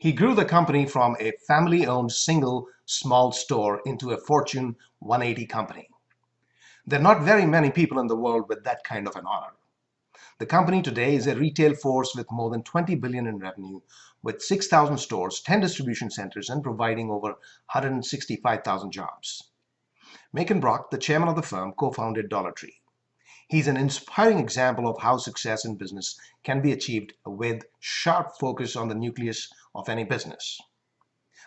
He grew the company from a family-owned single small store into a Fortune 180 company. There are not very many people in the world with that kind of an honor. The company today is a retail force with more than 20 billion in revenue, with 6,000 stores, 10 distribution centers, and providing over 165,000 jobs. Macon Brock, the chairman of the firm, co-founded Dollar Tree. He's an inspiring example of how success in business can be achieved with sharp focus on the nucleus of any business.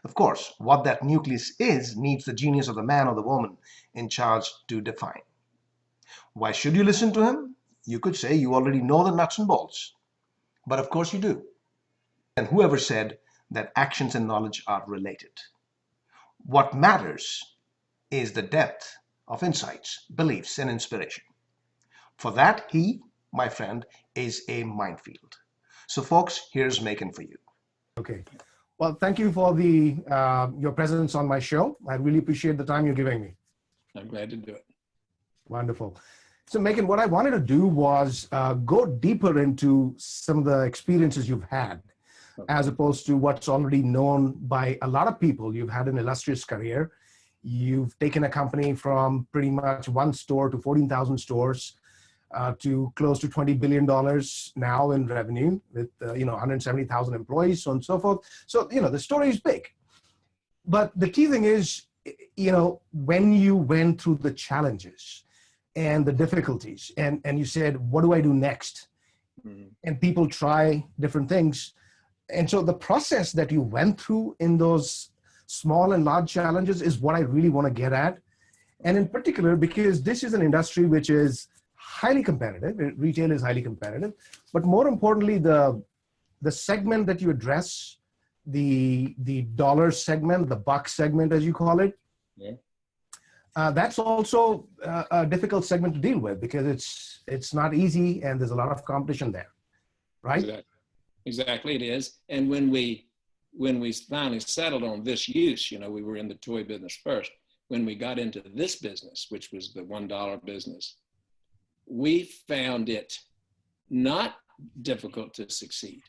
Of course, what that nucleus is needs the genius of the man or the woman in charge to define. Why should you listen to him? You could say you already know the nuts and bolts, but of course you do. And whoever said that actions and knowledge are related? What matters is the depth of insights, beliefs, and inspiration. For that, he, my friend, is a minefield. So folks, here's Macon for you. Okay. Well, thank you for your presence on my show. I really appreciate the time you're giving me. I'm glad to do it. Wonderful. So Macon, what I wanted to do was go deeper into some of the experiences you've had, as opposed to what's already known by a lot of people. You've had an illustrious career. You've taken a company from pretty much one store to 14,000 stores, to close to $20 billion now in revenue with 170,000 employees, so on and so forth. So, the story is big. But the key thing is, when you went through the challenges and the difficulties and you said, what do I do next? Mm-hmm. And people try different things. And so the process that you went through in those small and large challenges is what I really want to get at. And in particular, because this is an industry which is highly competitive, retail is highly competitive, but more importantly, the segment that you address, the dollar segment, the buck segment, as you call it, yeah. That's also a difficult segment to deal with because it's not easy and there's a lot of competition there, right? Exactly, it is. And when we finally settled on this use, we were in the toy business first. When we got into this business, which was the $1 business, we found it not difficult to succeed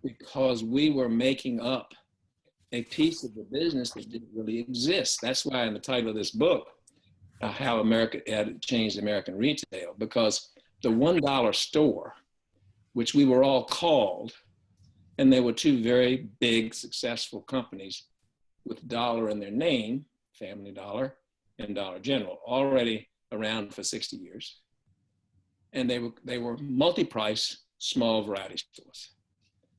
because we were making up a piece of the business that didn't really exist. That's why in the title of this book, How America Had Changed American Retail, because the $1 store, which we were all called, and they were two very big, successful companies with dollar in their name, Family Dollar and Dollar General, already around for 60 years. And they were multi-price, small variety stores.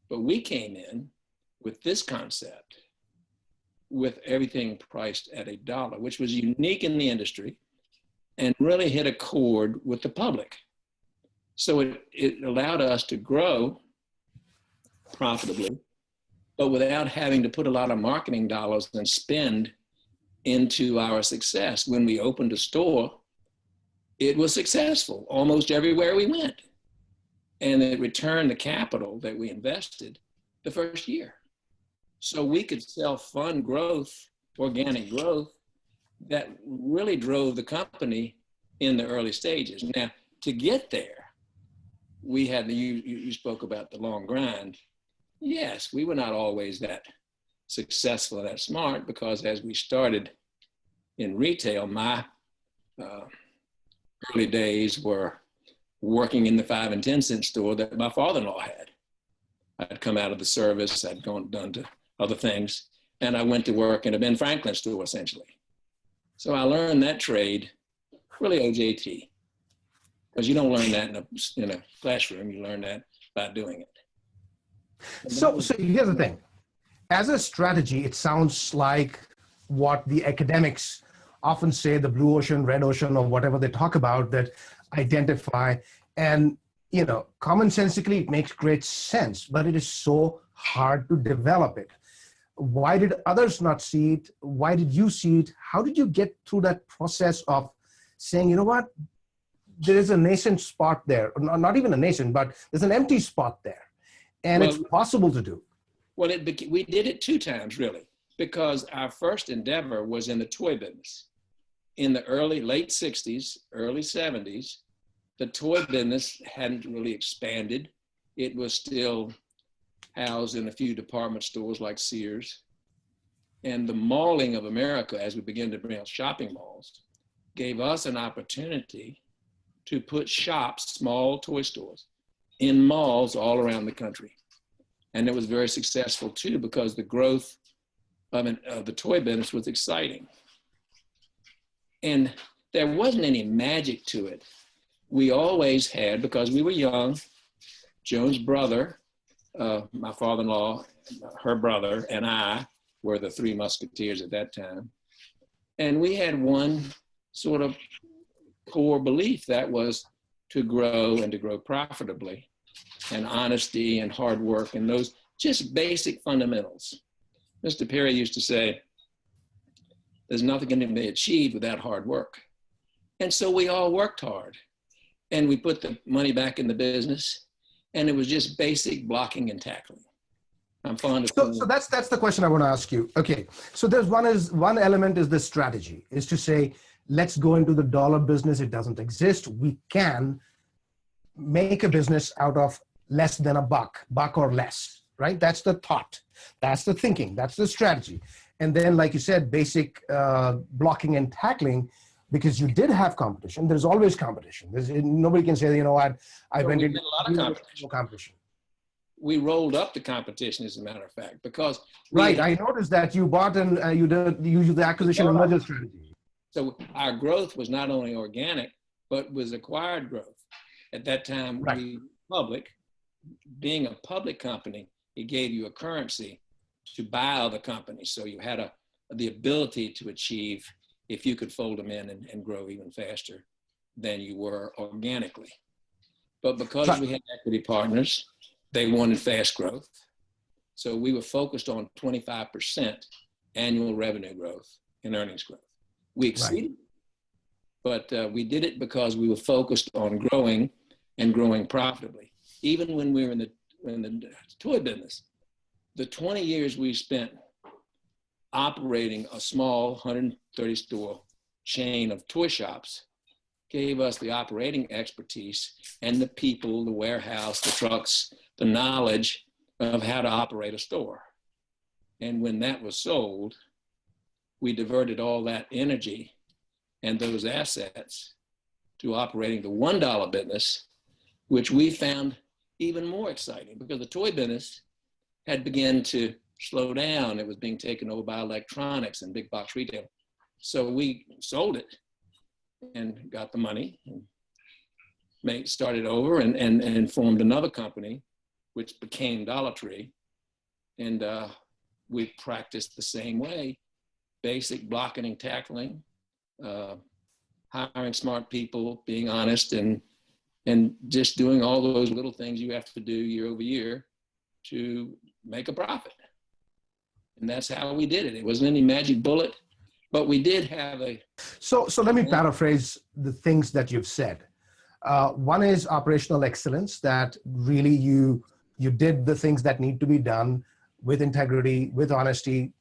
But we came in with this concept, with everything priced at $1, which was unique in the industry and really hit a chord with the public. So it allowed us to grow profitably, but without having to put a lot of marketing dollars and spend into our success. When we opened a store, it was successful almost everywhere we went. And it returned the capital that we invested the first year. So we could self-fund growth, organic growth, that really drove the company in the early stages. Now, to get there, we had, you spoke about the long grind. Yes, we were not always that successful and that smart because as we started in retail, my early days were working in the 5 and 10 cent store that my father-in-law had. I'd come out of the service, I'd done to other things, and I went to work in a Ben Franklin store essentially. So I learned that trade, really OJT, because you don't learn that in a classroom, you learn that by doing it. So here's the thing. As a strategy, it sounds like what the academics often say, the blue ocean, red ocean, or whatever they talk about that identify. And, commonsensically, it makes great sense, but it is so hard to develop it. Why did others not see it? Why did you see it? How did you get through that process of saying, you know what, there is a nascent spot there, not even a nascent, but there's an empty spot there, and it's possible to do? Well, we did it 2 times, really, because our first endeavor was in the toy business. In the late 60s, early 70s, the toy business hadn't really expanded. It was still housed in a few department stores like Sears. And the malling of America, as we began to build shopping malls, gave us an opportunity to put shops, small toy stores, in malls all around the country. And it was very successful too, because the growth of the toy business was exciting. And there wasn't any magic to it. We always had, because we were young, Joan's brother, my father-in-law, her brother, and I were the three musketeers at that time. And we had one sort of core belief, that was to grow and to grow profitably, and honesty and hard work and those just basic fundamentals. Mr. Perry used to say, there's nothing going to be achieved without hard work. And so we all worked hard, and we put the money back in the business, and it was just basic blocking and tackling. I'm fond of so that's the question I want to ask you. Okay, so there's one element is the strategy, is to say, let's go into the dollar business. It doesn't exist. We can make a business out of less than a buck or less, right? That's the thought. That's the thinking. That's the strategy. And then, like you said, basic blocking and tackling, because you did have competition. There's always competition. Nobody can say, you know what, I went into a lot of competition. We rolled up the competition, as a matter of fact, because I noticed that you bought and you used the acquisition and merger strategy. So our growth was not only organic, but was acquired growth. At that time, we public, being a public company, it gave you a currency to buy other companies. So you had the ability to achieve, if you could fold them in and grow even faster than you were organically. But because we had equity partners, they wanted fast growth. So we were focused on 25% annual revenue growth and earnings growth. We exceeded, but we did it because we were focused on growing and growing profitably. Even when we were in the toy business, the 20 years we spent operating a small 130 store chain of toy shops gave us the operating expertise and the people, the warehouse, the trucks, the knowledge of how to operate a store. And when that was sold, we diverted all that energy and those assets to operating the $1 business, which we found even more exciting, because the toy business had begun to slow down. It was being taken over by electronics and big box retail. So we sold it and got the money and started over and formed another company, which became Dollar Tree. And we practiced the same way, basic blocking and tackling, hiring smart people, being honest, and just doing all those little things you have to do year over year to make a profit. And that's how we did it. It wasn't any magic bullet, but we did have a... So let me paraphrase the things that you've said. One is operational excellence, that really you did the things that need to be done with integrity, with honesty,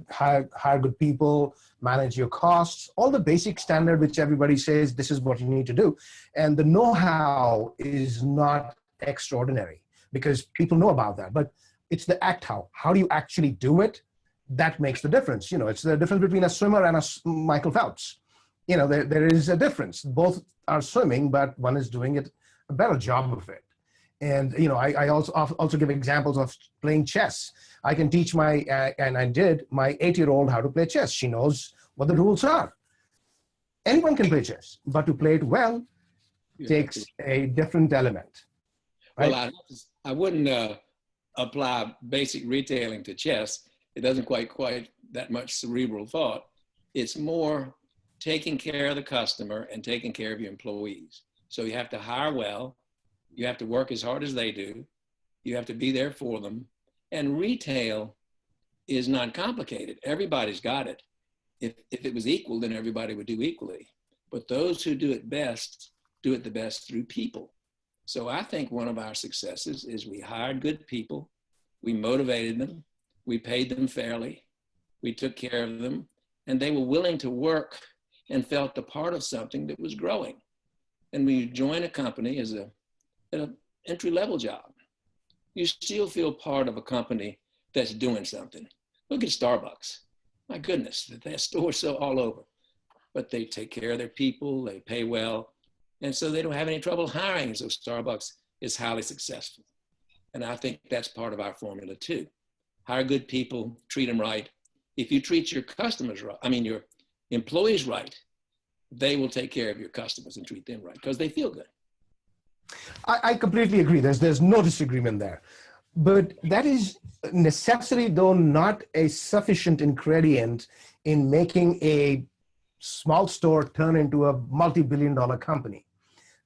hire good people, manage your costs, all the basic standard which everybody says this is what you need to do. And the know-how is not extraordinary because people know about that, but it's the act how. How do you actually do it? That makes the difference. It's the difference between a swimmer and a Michael Phelps. There is a difference. Both are swimming, but one is doing a better job of it. And, I also give examples of playing chess. I can teach and I did, my 8-year-old how to play chess. She knows what the rules are. Anyone can play chess, but to play it well takes a different element. Right? Well, I wouldn't apply basic retailing to chess. It doesn't quite that much cerebral thought. It's more taking care of the customer and taking care of your employees. So you have to hire well. You have to work as hard as they do. You have to be there for them. And retail is not complicated. Everybody's got it. If it was equal, then everybody would do equally. But those who do it best, do it the best through people. So I think one of our successes is we hired good people. We motivated them. We paid them fairly. We took care of them. And they were willing to work and felt a part of something that was growing. And when you join a company as an entry-level job, you still feel part of a company that's doing something. Look at Starbucks. My goodness, their stores so all over, but they take care of their people, they pay well, and so they don't have any trouble hiring. So Starbucks is highly successful. And I think that's part of our formula too. Hire good people, treat them right. If you treat your customers right, your employees right, they will take care of your customers and treat them right because they feel good. I completely agree. There's no disagreement there. But that is necessary, though not a sufficient ingredient in making a small store turn into a multi-billion-dollar company.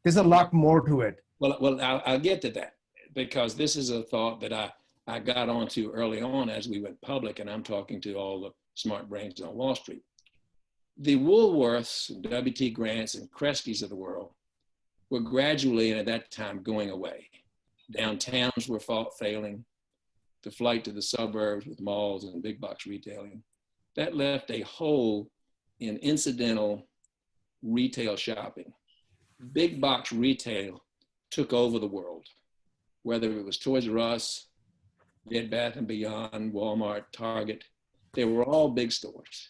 There's a lot more to it. Well, I'll get to that because this is a thought that I got onto early on as we went public, and I'm talking to all the smart brains on Wall Street. The Woolworths, W.T. Grants, and Kresge's of the world were gradually, and at that time, going away. Downtowns were failing, the flight to the suburbs with malls and big box retailing. That left a hole in incidental retail shopping. Big box retail took over the world, whether it was Toys R Us, Bed Bath & Beyond, Walmart, Target. They were all big stores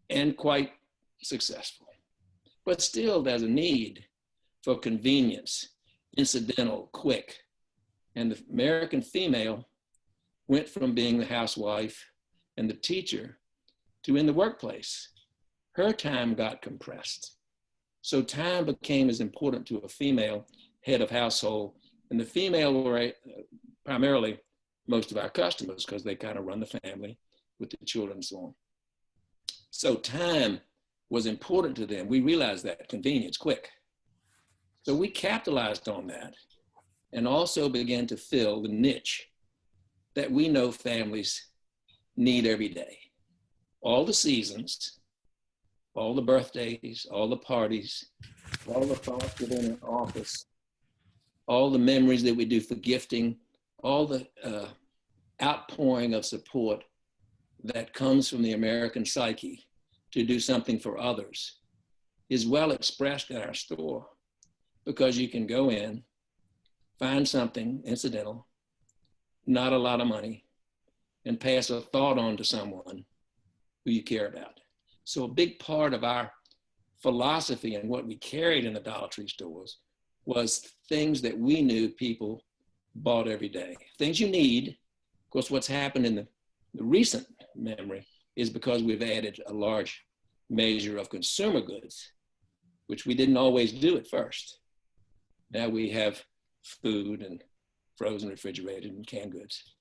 and quite successful. But still, there's a need for convenience, incidental, quick. And the American female went from being the housewife and the teacher to in the workplace. Her time got compressed. So time became as important to a female head of household. And the female were primarily most of our customers because they kind of run the family with the children and so on. So time was important to them. We realized that, convenience, quick. So we capitalized on that and also began to fill the niche that we know families need every day. All the seasons, all the birthdays, all the parties, all the thoughts within an office, all the memories that we do for gifting, all the outpouring of support that comes from the American psyche to do something for others is well expressed in our store because you can go in, find something incidental, not a lot of money, and pass a thought on to someone who you care about. So a big part of our philosophy and what we carried in the Dollar Tree stores was things that we knew people bought every day. Things you need. Of course, what's happened in the recent memory is because we've added a large measure of consumer goods, which we didn't always do at first. Now we have food and frozen, refrigerated, and canned goods.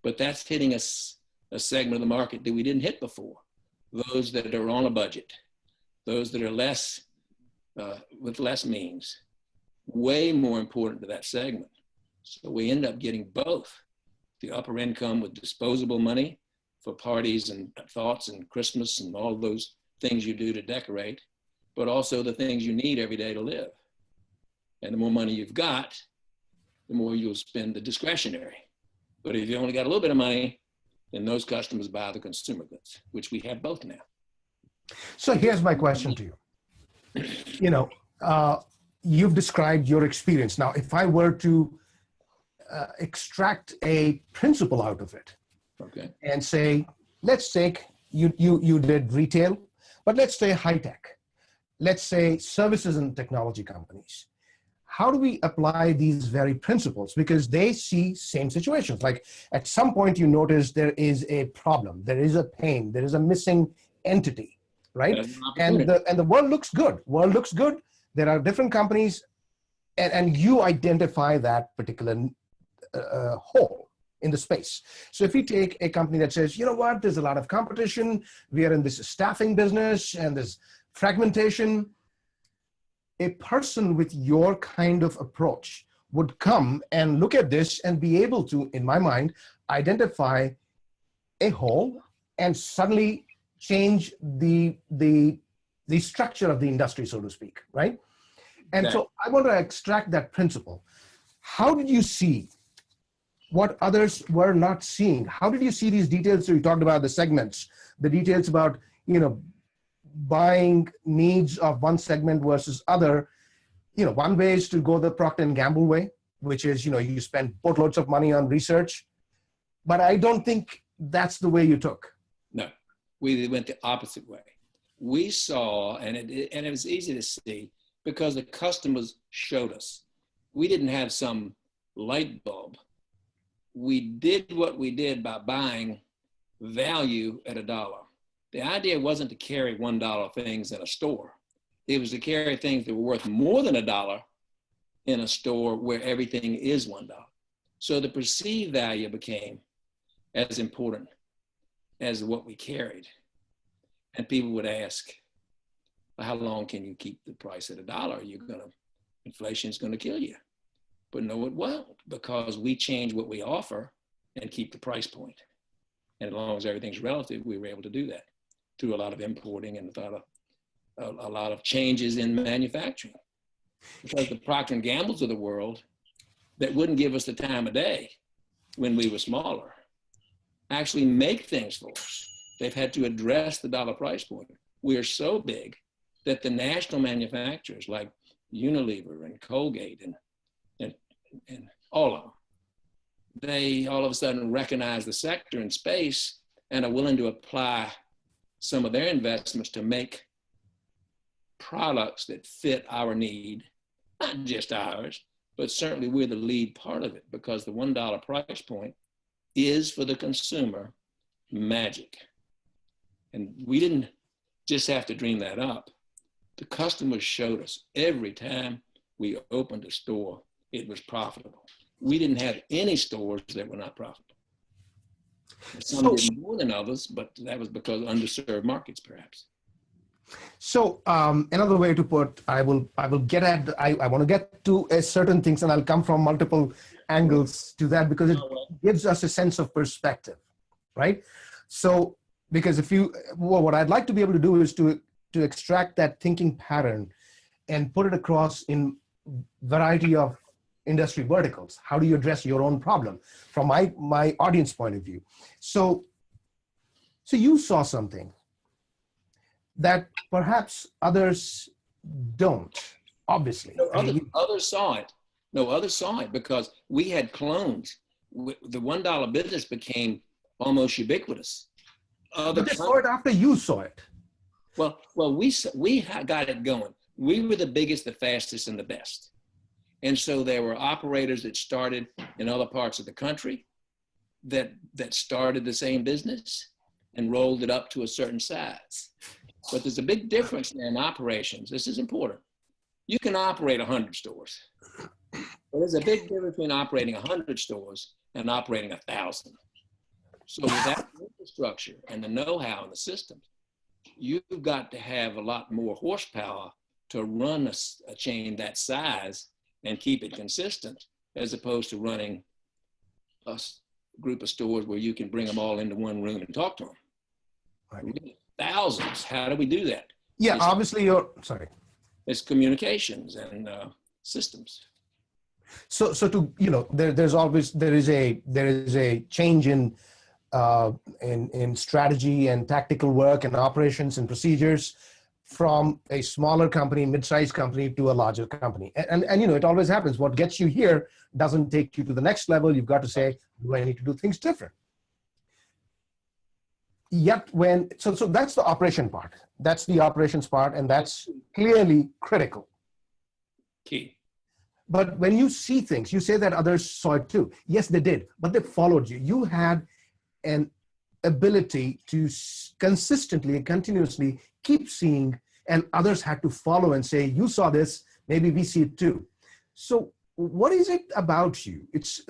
But that's hitting us a segment of the market that we didn't hit before. Those that are on a budget, those that are less, with less means, way more important to that segment. So we end up getting both the upper income with disposable money for parties and thoughts and Christmas and all those things you do to decorate, but also the things you need every day to live. And the more money you've got, the more you'll spend the discretionary. But if you only got a little bit of money, then those customers buy the consumer goods, which we have both now. So here's my question to you. You've described your experience. Now, if I were to extract a principle out of it, okay, and say, let's take, you did retail, but let's say high tech. Let's say services and technology companies. How do we apply these very principles? Because they see same situations. Like at some point you notice there is a problem, there is a pain, there is a missing entity, right? And the world looks good. World looks good. There are different companies, and you identify that particular hole in the space. So if we take a company that says, you know what, there's a lot of competition, we are in this staffing business and there's fragmentation, a person with your kind of approach would come and look at this and be able to, in my mind, identify a hole and suddenly change the structure of the industry, so to speak, right? And so I want to extract that principle. How did you see what others were not seeing? How did you see these details? So you talked about the segments, the details about, buying needs of one segment versus other. One way is to go the Procter & Gamble way, which is, you spend boatloads of money on research, but I don't think that's the way you took. No, we went the opposite way. We saw, and it was easy to see because the customers showed us. We didn't have some light bulb. We did what we did by buying value at $1. The idea wasn't to carry $1 things in a store. It was to carry things that were worth more than $1 in a store where everything is $1. So the perceived value became as important as what we carried. And people would ask, well, how long can you keep the price at $1? Inflation's gonna kill you. But no, it won't, because we change what we offer and keep the price point. And as long as everything's relative, we were able to do that through a lot of importing and a lot of changes in manufacturing. Because the Procter & Gamble's of the world that wouldn't give us the time of day when we were smaller actually make things for us. They've had to address the dollar price point. We are so big that the national manufacturers like Unilever and Colgate and all of them, they all of a sudden recognize the sector and space and are willing to apply some of their investments to make products that fit our need, not just ours, but certainly we're the lead part of it, because the $1 price point is for the consumer magic. And we didn't just have to dream that up. The customers showed us every time we opened a store, it was profitable. We didn't have any stores that were not profitable. Some did more than others, but that was because of underserved markets, perhaps. So another way to put, I want to get to a certain things, and I'll come from multiple angles to that, because it gives us a sense of perspective, right? So, because what I'd like to be able to do is to extract that thinking pattern and put it across in variety of industry verticals. How do you address your own problem from my audience point of view? So you saw something that perhaps others don't, obviously. No, others saw it. No, others saw it because we had clones. The $1 business became almost ubiquitous. But they saw it after you saw it. Well, we got it going. We were the biggest, the fastest, and the best. And so there were operators that started in other parts of the country that started the same business and rolled it up to a certain size. But there's a big difference in operations. This is important. You can operate 100 stores. But there's a big difference between operating 100 stores and operating 1,000. So with that infrastructure and the know-how and the systems, you've got to have a lot more horsepower to run a chain that size and keep it consistent, as opposed to running a group of stores where you can bring them all into one room and talk to them. Right. Thousands. How do we do that? Yeah, obviously sorry. It's communications and systems. So to, there is a change in strategy and tactical work and operations and procedures from a smaller company, mid-sized company, to a larger company. And it always happens. What gets you here doesn't take you to the next level. You've got to say, do I need to do things different? Yet so that's the operation part. That's the operations part, and that's clearly critical. Key. But when you see things, you say that others saw it too. Yes, they did, but they followed you. You had an ability to consistently and continuously keep seeing, and others had to follow and say, you saw this, maybe we see it too. So what is it about you? It's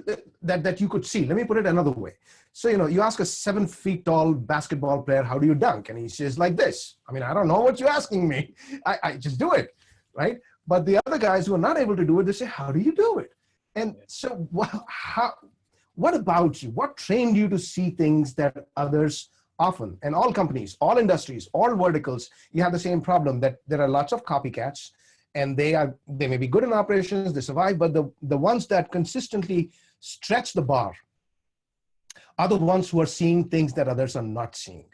that you could see. Let me put it another way. So, you ask a 7 feet tall basketball player, how do you dunk? And he says like this. I mean, I don't know what you're asking me. I just do it, right? But the other guys who are not able to do it, they say, how do you do it? And so what about you? What trained you to see things that others often, and all companies, all industries, all verticals, you have the same problem, that there are lots of copycats, and they may be good in operations, they survive, but the ones that consistently stretch the bar are the ones who are seeing things that others are not seeing.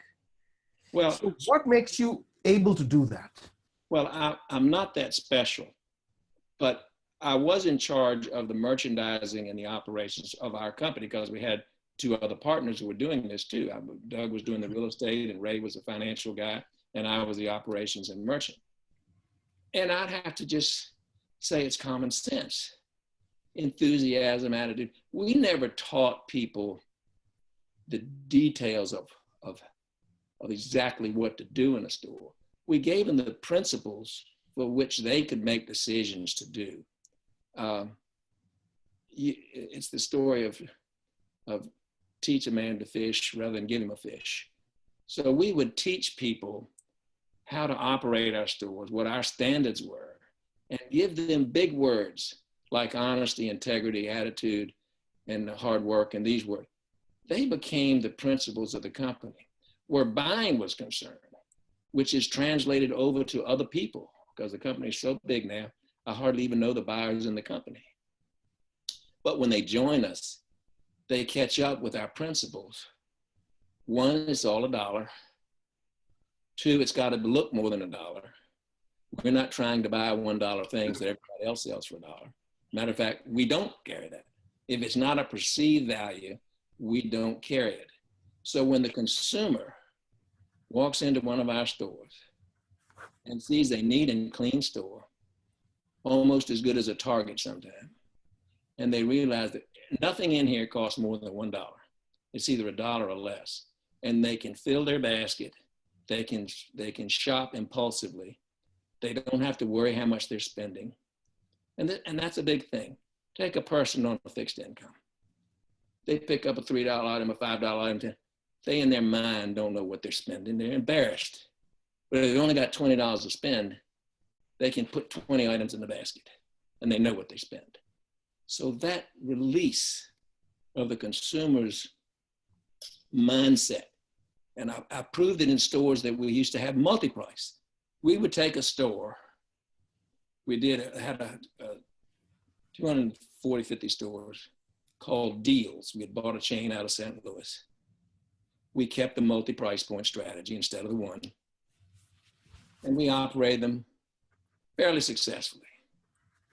Well, so what makes you able to do that? Well, I'm not that special, but I was in charge of the merchandising and the operations of our company because we had two other partners who were doing this too. Doug was doing the real estate and Ray was the financial guy and I was the operations and merchant. And I'd have to just say it's common sense, enthusiasm, attitude. We never taught people the details of exactly what to do in a store. We gave them the principles for which they could make decisions to do. It's the story of teach a man to fish rather than give him a fish. So we would teach people how to operate our stores, what our standards were, and give them big words like honesty, integrity, attitude, and hard work, and these words. They became the principles of the company. Where buying was concerned, which is translated over to other people, because the company is so big now, I hardly even know the buyers in the company. But when they join us, they catch up with our principles. One, it's all $1. Two, it's got to look more than $1. We're not trying to buy $1 things that everybody else sells for $1. Matter of fact, we don't carry that. If it's not a perceived value, we don't carry it. So when the consumer walks into one of our stores and sees a neat and clean store, almost as good as a Target sometimes, and they realize that nothing in here costs more than $1. It's either $1 or less, and they can fill their basket. They can shop impulsively. They don't have to worry how much they're spending. And that's a big thing. Take a person on a fixed income. They pick up a $3 item, a $5 item. They in their mind don't know what they're spending. They're embarrassed. But if they only got $20 to spend, they can put 20 items in the basket and they know what they spend. So that release of the consumer's mindset, and I proved it in stores that we used to have multi-price. We would take a store, had 240, 50 stores called Deals. We had bought a chain out of St. Louis. We kept the multi-price point strategy instead of the one. And we operated them fairly successfully.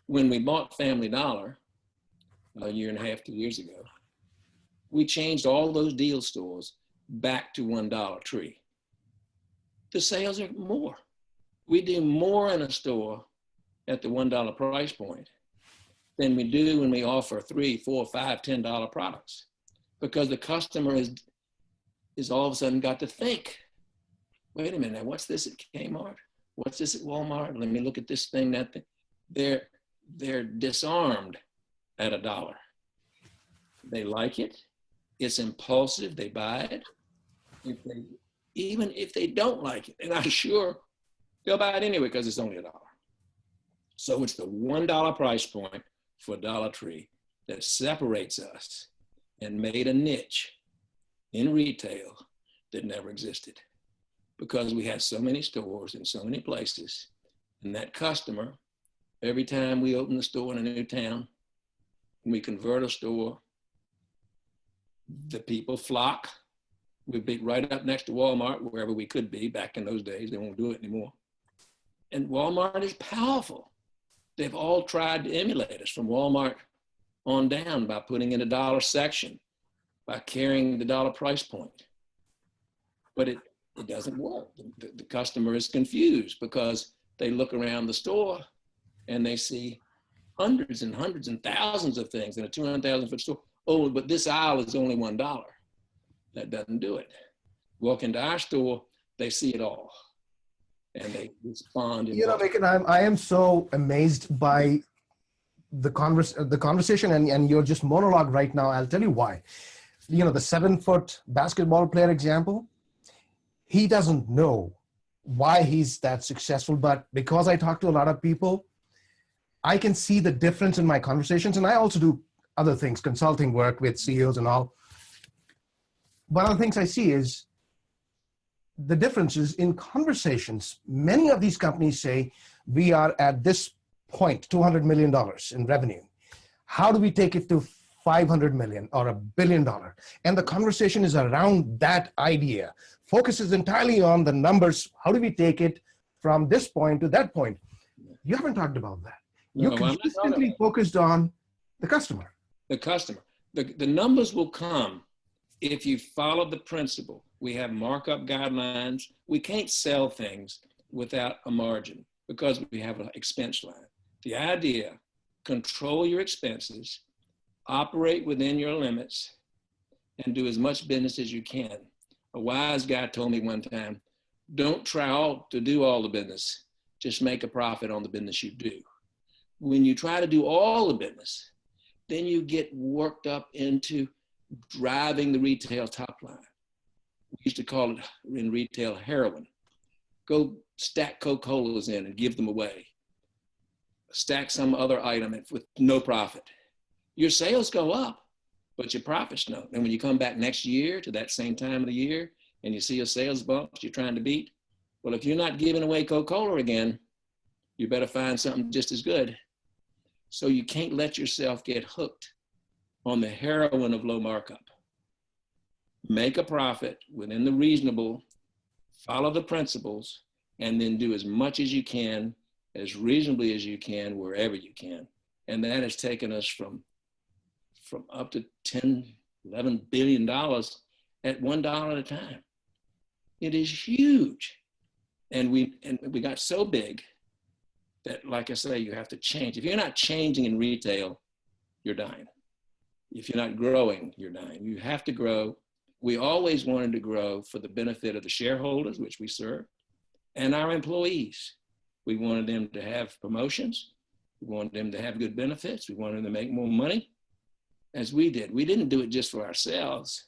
When we bought Family Dollar a year and a half, 2 years ago, we changed all those Deal stores back to $1 tree. The sales are more. We do more in a store at the $1 price point than we do when we offer $3, $4, $5, $10 products, because the customer is all of a sudden got to think, wait a minute, what's this at Kmart? What's this at Walmart? Let me look at this thing, that thing. They're disarmed at $1. They like it. It's impulsive. They buy it. Even if they don't like it, and I'm sure they'll buy it anyway because it's only $1. So it's the $1 price point for Dollar Tree that separates us and made a niche in retail that never existed, because we had so many stores in so many places. And that customer, every time we open a store in a new town, we convert a store, the people flock. We'd be right up next to Walmart, wherever we could be back in those days. They won't do it anymore. And Walmart is powerful. They've all tried to emulate us from Walmart on down by putting in a $1 section, by carrying the $1 price point. But it doesn't work. The customer is confused because they look around the store and they see hundreds and hundreds and thousands of things in a 200,000 foot store. Oh, but this aisle is only $1. That doesn't do it. Walk into our store, they see it all, and they respond. You know, Macon, I am so amazed by the conversation and your just monologue right now. I'll tell you why. You know, the 7-foot basketball player example, he doesn't know why he's that successful, but because I talk to a lot of people, I can see the difference in my conversations. And I also do other things, consulting work with CEOs and all. One of the things I see is the differences in conversations. Many of these companies say, we are at this point, $200 million in revenue. How do we take it to 500 million or $1 billion? And the conversation is around that idea. Focuses entirely on the numbers. How do we take it from this point to that point? You haven't talked about that. You No, I'm not talking consistently about focused on the customer. the customer. The numbers will come if you follow the principle. We have markup guidelines. We can't sell things without a margin because we have an expense line. The idea, control your expenses, operate within your limits, and do as much business as you can. A wise guy told me one time, don't try to do all the business, just make a profit on the business you do. When you try to do all the business, then you get worked up into driving the retail top line. We used to call it in retail heroin. Go stack Coca-Colas in and give them away. Stack some other item with no profit. Your sales go up, but your profits don't. And when you come back next year to that same time of the year and you see a sales bump you're trying to beat, well, if you're not giving away Coca-Cola again, you better find something just as good. So you can't let yourself get hooked on the heroin of low markup. Make a profit within the reasonable, follow the principles, and then do as much as you can, as reasonably as you can, wherever you can. And that has taken us from up to $10, $11 billion at $1 at a time. It is huge. And we got so big that, like I say, you have to change. If you're not changing in retail, you're dying. If you're not growing, you're dying. You have to grow. We always wanted to grow for the benefit of the shareholders, which we serve, and our employees. We wanted them to have promotions. We wanted them to have good benefits. We wanted them to make more money, as we did. We didn't do it just for ourselves.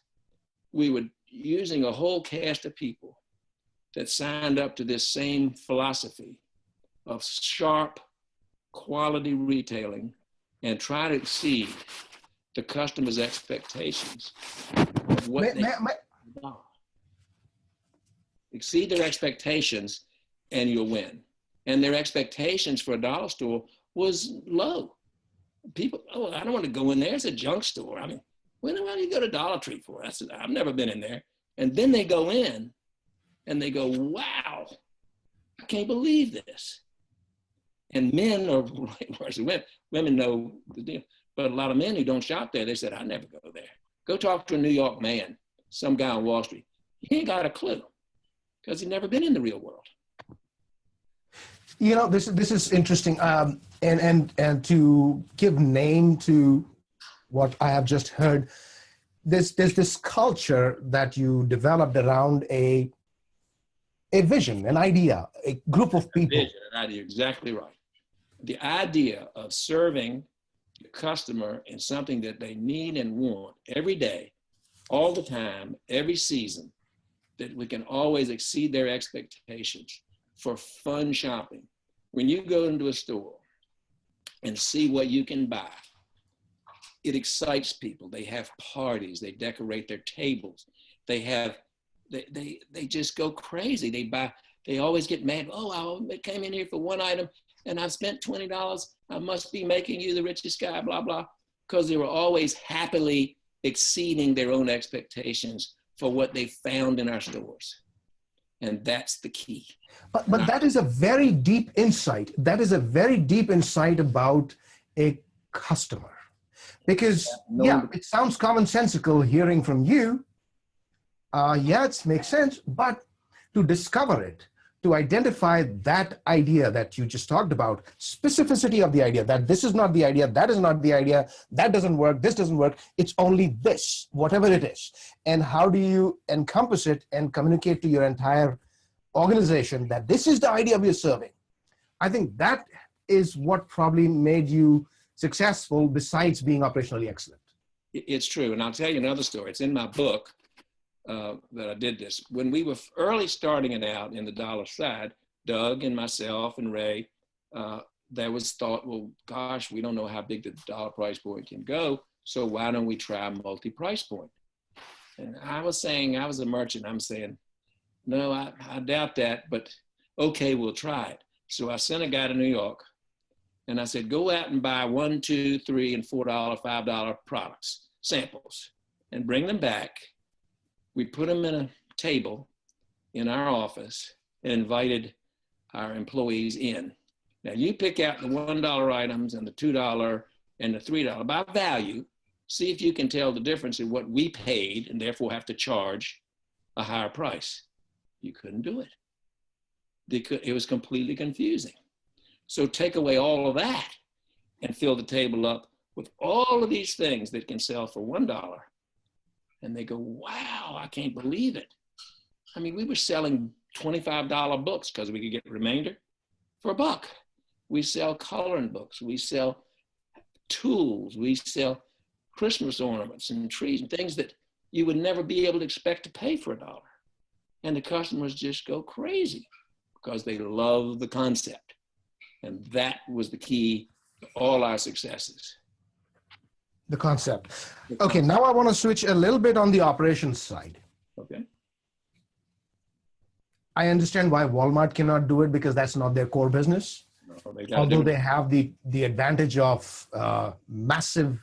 We were using a whole cast of people that signed up to this same philosophy of sharp quality retailing and try to exceed the customer's expectations of what exceed their expectations and you'll win. And their expectations for a dollar store was low. People, oh, I don't want to go in there. It's a junk store. I mean, when do you go to Dollar Tree for? I said, I've never been in there. And then they go in and they go, wow, I can't believe this. And men, or worse, women know the deal. But a lot of men who don't shop there, they said, I never go there. Go talk to a New York man, some guy on Wall Street. He ain't got a clue because he's never been in the real world. You know, this is interesting. And to give name to what I have just heard, there's this culture that you developed around a vision, an idea, a group of people. Vision, an idea, exactly right. The idea of serving the customer in something that they need and want every day, all the time, every season, that we can always exceed their expectations for fun shopping. When you go into a store and see what you can buy, it excites people. They have parties, they decorate their tables, they just go crazy. They always get mad. Oh, I came in here for one item and I spent $20. I must be making you the richest guy, blah, blah. Because they were always happily exceeding their own expectations for what they found in our stores. And that's the key. But that is a very deep insight. That is a very deep insight about a customer. Because, it sounds commonsensical hearing from you. It makes sense. But to discover it, to identify that idea that you just talked about, specificity of the idea, that this is not the idea, that is not the idea, that doesn't work, this doesn't work, it's only this, whatever it is. And how do you encompass it and communicate to your entire organization that this is the idea we're serving? I think that is what probably made you successful besides being operationally excellent. It's true. And I'll tell you another story. It's in my book. That I did this. When we were early starting it out in the dollar side, Doug and myself and Ray, there was thought, well, gosh, we don't know how big the dollar price point can go, so why don't we try multi-price point? And I was saying, I was a merchant, I'm saying, no, I doubt that, but okay, we'll try it. So I sent a guy to New York and I said, go out and buy $1, $2, $3, and $4, $5 products, samples, and bring them back. We put them in a table in our office and invited our employees in. Now you pick out the $1 items and the $2 and the $3 by value. See if you can tell the difference in what we paid and therefore have to charge a higher price. You couldn't do it. It was completely confusing. So take away all of that and fill the table up with all of these things that can sell for $1. And they go, wow, I can't believe it. I mean, we were selling $25 books because we could get remainder for $1. We sell coloring books. We sell tools. We sell Christmas ornaments and trees and things that you would never be able to expect to pay for $1. And the customers just go crazy because they love the concept. And that was the key to all our successes. The concept. Okay, now I want to switch a little bit on the operations side. Okay. I understand why Walmart cannot do it because that's not their core business. No, although they have the advantage of massive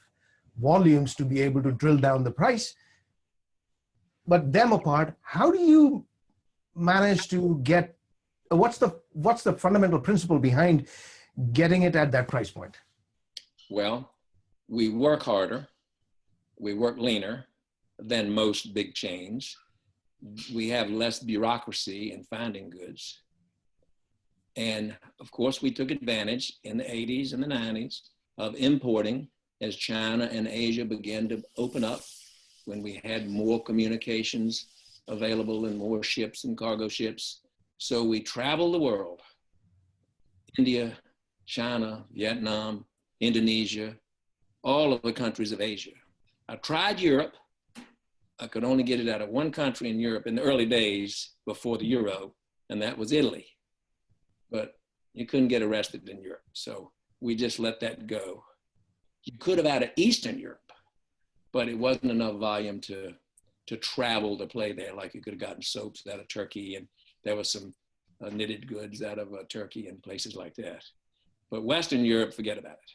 volumes to be able to drill down the price. But them apart, how do you manage to get, what's the fundamental principle behind getting it at that price point? Well, we work harder, we work leaner than most big chains. We have less bureaucracy in finding goods. And of course, we took advantage in the 80s and the 90s of importing as China and Asia began to open up, when we had more communications available and more ships and cargo ships. So we traveled the world, India, China, Vietnam, Indonesia, all of the countries of Asia. I tried Europe. I could only get it out of one country in Europe in the early days before the Euro, and that was Italy. But you couldn't get arrested in Europe, so we just let that go. You could have out of Eastern Europe, but it wasn't enough volume to travel to play there. Like you could have gotten soaps out of Turkey, and there was some knitted goods out of Turkey and places like that. But Western Europe, forget about it.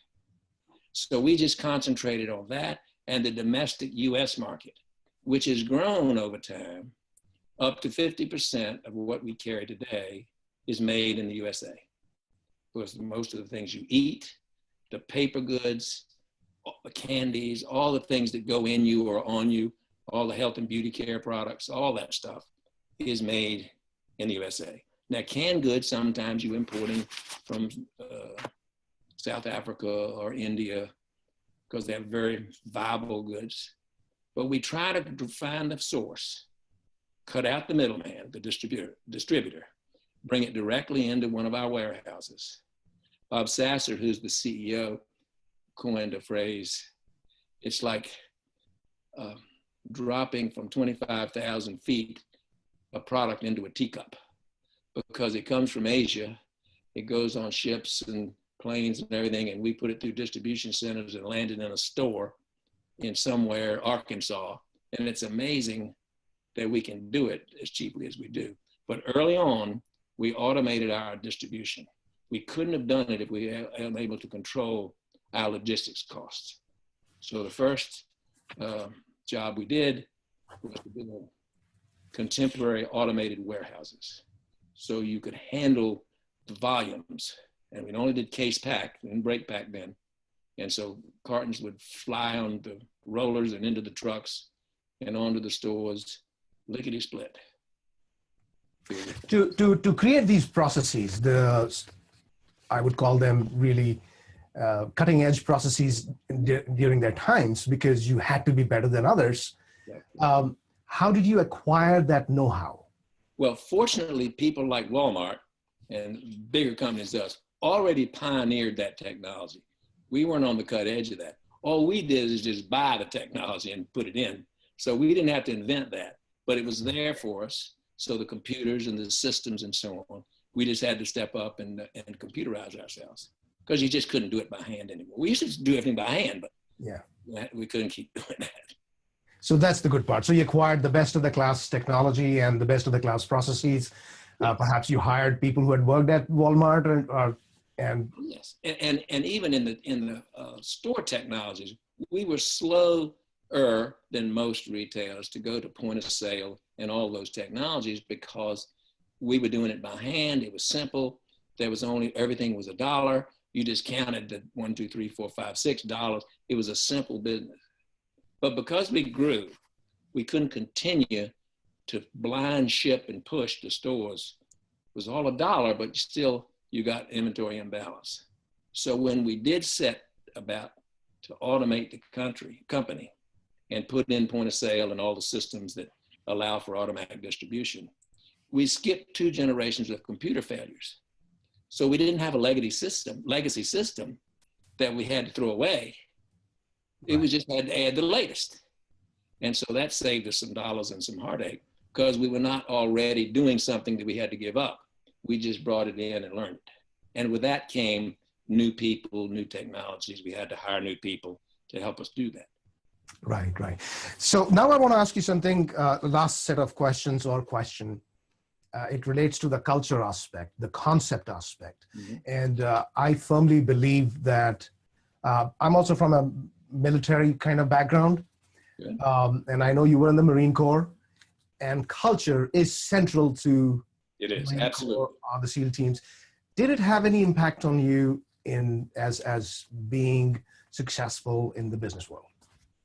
So we just concentrated on that and the domestic US market, which has grown over time. Up to 50% of what we carry today is made in the USA. Because most of the things you eat, the paper goods, the candies, all the things that go in you or on you, all the health and beauty care products, all that stuff is made in the USA. Now, canned goods, sometimes you're importing from South Africa or India because they're very viable goods. But we try to find the source, cut out the middleman, the distributor, bring it directly into one of our warehouses. Bob Sasser, who's the CEO, coined a phrase. It's like dropping from 25,000 feet a product into a teacup, because it comes from Asia. It goes on ships and planes and everything, and we put it through distribution centers and landed in a store in somewhere, Arkansas. And it's amazing that we can do it as cheaply as we do. But early on, we automated our distribution. We couldn't have done it if we were able to control our logistics costs. So the first job we did was to build contemporary automated warehouses, so you could handle the volumes. And we only did case pack and break pack then. And so cartons would fly on the rollers and into the trucks and onto the stores, lickety split. To create these processes, I would call them really cutting edge processes during their times, because you had to be better than others. Yeah. How did you acquire that know-how? Well, fortunately, people like Walmart and bigger companies than us already pioneered that technology. We weren't on the cut edge of that. All we did is just buy the technology and put it in. So we didn't have to invent that, but it was there for us. So the computers and the systems and so on, we just had to step up and computerize ourselves, because you just couldn't do it by hand anymore. We used to do everything by hand, but yeah, we couldn't keep doing that. So that's the good part. So you acquired the best of the class technology and the best of the class processes. Yes. Perhaps you hired people who had worked at Walmart and yes, and even in the store technologies, we were slower than most retailers to go to point of sale and all those technologies, because we were doing it by hand. It was simple. There was only, everything was $1. You just counted the $1, 2, 3, 4, 5, $6. It was a simple business. But because we grew, we couldn't continue to blind ship and push the stores. It was all $1, but still you got inventory imbalance. So when we did set about to automate the company and put in point of sale and all the systems that allow for automatic distribution, we skipped 2 generations of computer failures. So we didn't have a legacy system that we had to throw away. It was just had to add the latest. And so that saved us some dollars and some heartache because we were not already doing something that we had to give up. We just brought it in and learned it. And with that came new people, new technologies. We had to hire new people to help us do that. Right, right. So now I want to ask you something, last set of questions or question. It relates to the culture aspect, the concept aspect. Mm-hmm. And I firmly believe that I'm also from a military kind of background. And I know you were in the Marine Corps, and culture is central to it is Marine absolutely Corps, the SEAL teams. Did it have any impact on you as being successful in the business world?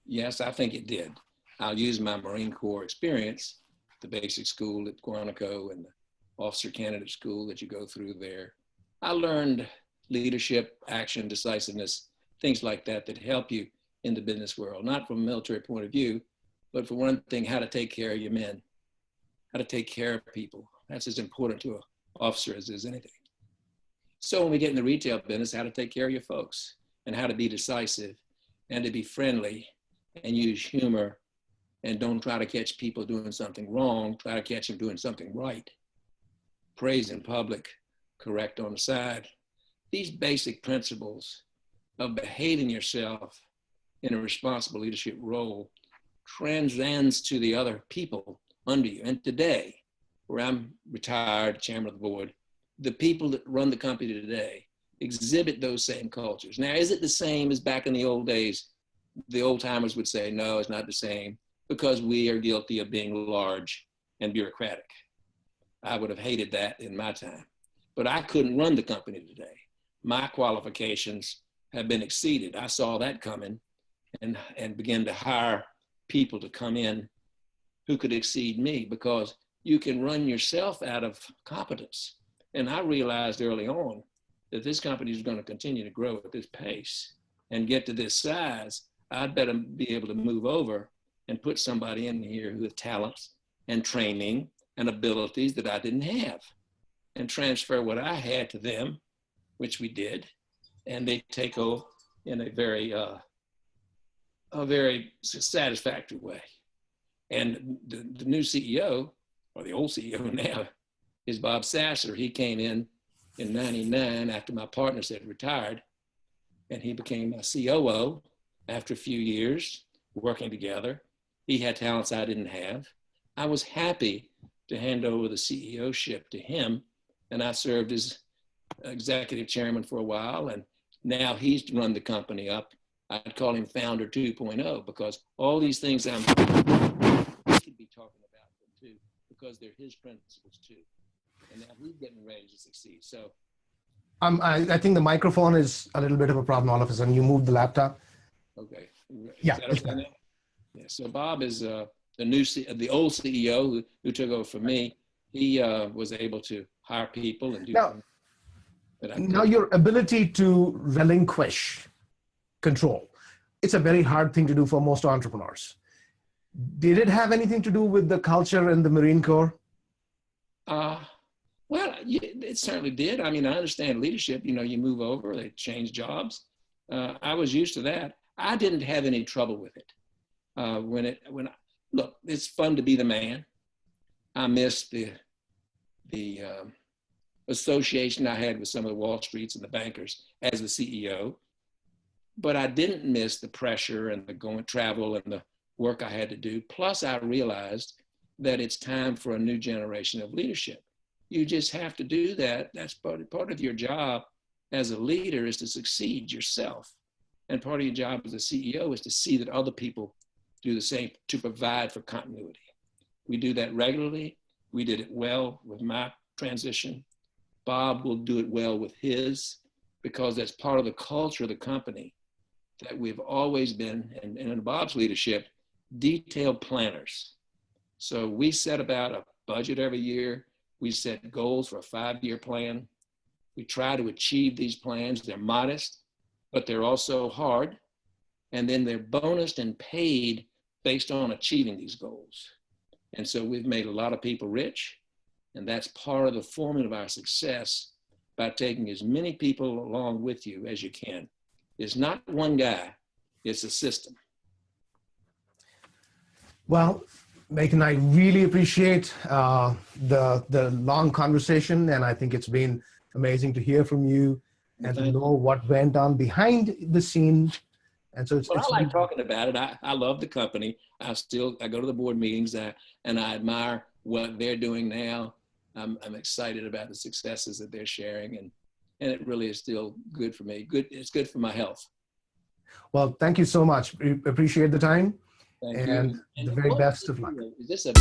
Yes, I think it did. I'll use my Marine Corps experience, the basic school at Quantico and the officer candidate school that you go through there. I learned leadership, action, decisiveness, things like that that help you in the business world, not from a military point of view, but for one thing, how to take care of your men, how to take care of people. That's as important to an officer as is anything. So when we get in the retail business, how to take care of your folks and how to be decisive and to be friendly and use humor and don't try to catch people doing something wrong, try to catch them doing something right. Praise in public, correct on the side. These basic principles of behaving yourself in a responsible leadership role transcends to the other people under you. And today, where I'm retired, chairman of the board, the people that run the company today exhibit those same cultures. Now, is it the same as back in the old days? The old timers would say, no, it's not the same because we are guilty of being large and bureaucratic. I would have hated that in my time, but I couldn't run the company today. My qualifications have been exceeded. I saw that coming and began to hire people to come in who could exceed me because you can run yourself out of competence. And I realized early on that this company is going to continue to grow at this pace and get to this size. I'd better be able to move over and put somebody in here who has talents and training and abilities that I didn't have and transfer what I had to them, which we did. And they take over in a very satisfactory way. And the new CEO, or the old CEO now, is Bob Sasser. He came in 99 after my partners had retired, and he became my COO after a few years working together. He had talents I didn't have. I was happy to hand over the CEO-ship to him, and I served as executive chairman for a while, and now he's run the company up. I'd call him Founder 2.0 because all these things I'm he could be talking about them too because they're his principles too. And now he's getting ready to succeed. So I think the microphone is a little bit of a problem all of a sudden. You moved the laptop. Okay. Yeah. Okay. Yeah. So Bob is the old CEO who took over from me. He was able to hire people and do things. Now your ability to relinquish control, it's a very hard thing to do for most entrepreneurs. Did it have anything to do with the culture in the Marine Corps? Well, it certainly did. I mean, I understand leadership. You know, you move over, they change jobs. I was used to that. I didn't have any trouble with it. Look, it's fun to be the man. I miss the association I had with some of the Wall Streets and the bankers as the CEO, but I didn't miss the pressure and the travel and the work I had to do. Plus, I realized that it's time for a new generation of leadership. You just have to do that. That's part of your job as a leader is to succeed yourself. And part of your job as a CEO is to see that other people do the same, to provide for continuity. We do that regularly. We did it well with my transition. Bob will do it well with his, because that's part of the culture of the company, that we've always been, and in Bob's leadership, detailed planners. So we set about a budget every year. We set goals for a 5-year plan. We try to achieve these plans. They're modest, but they're also hard. And then they're bonused and paid based on achieving these goals. And so we've made a lot of people rich. And that's part of the formula of our success, by taking as many people along with you as you can. It's not one guy, it's a system. Well, Macon, I really appreciate the long conversation, and I think it's been amazing to hear from you and to know what went on behind the scenes. And so I like talking about it. I love the company. I go to the board meetings and I admire what they're doing now. I'm excited about the successes that they're sharing, and it really is still good for me. It's good for my health. Well, thank you so much. We appreciate the time. Thank and you. the very best of luck. Is this a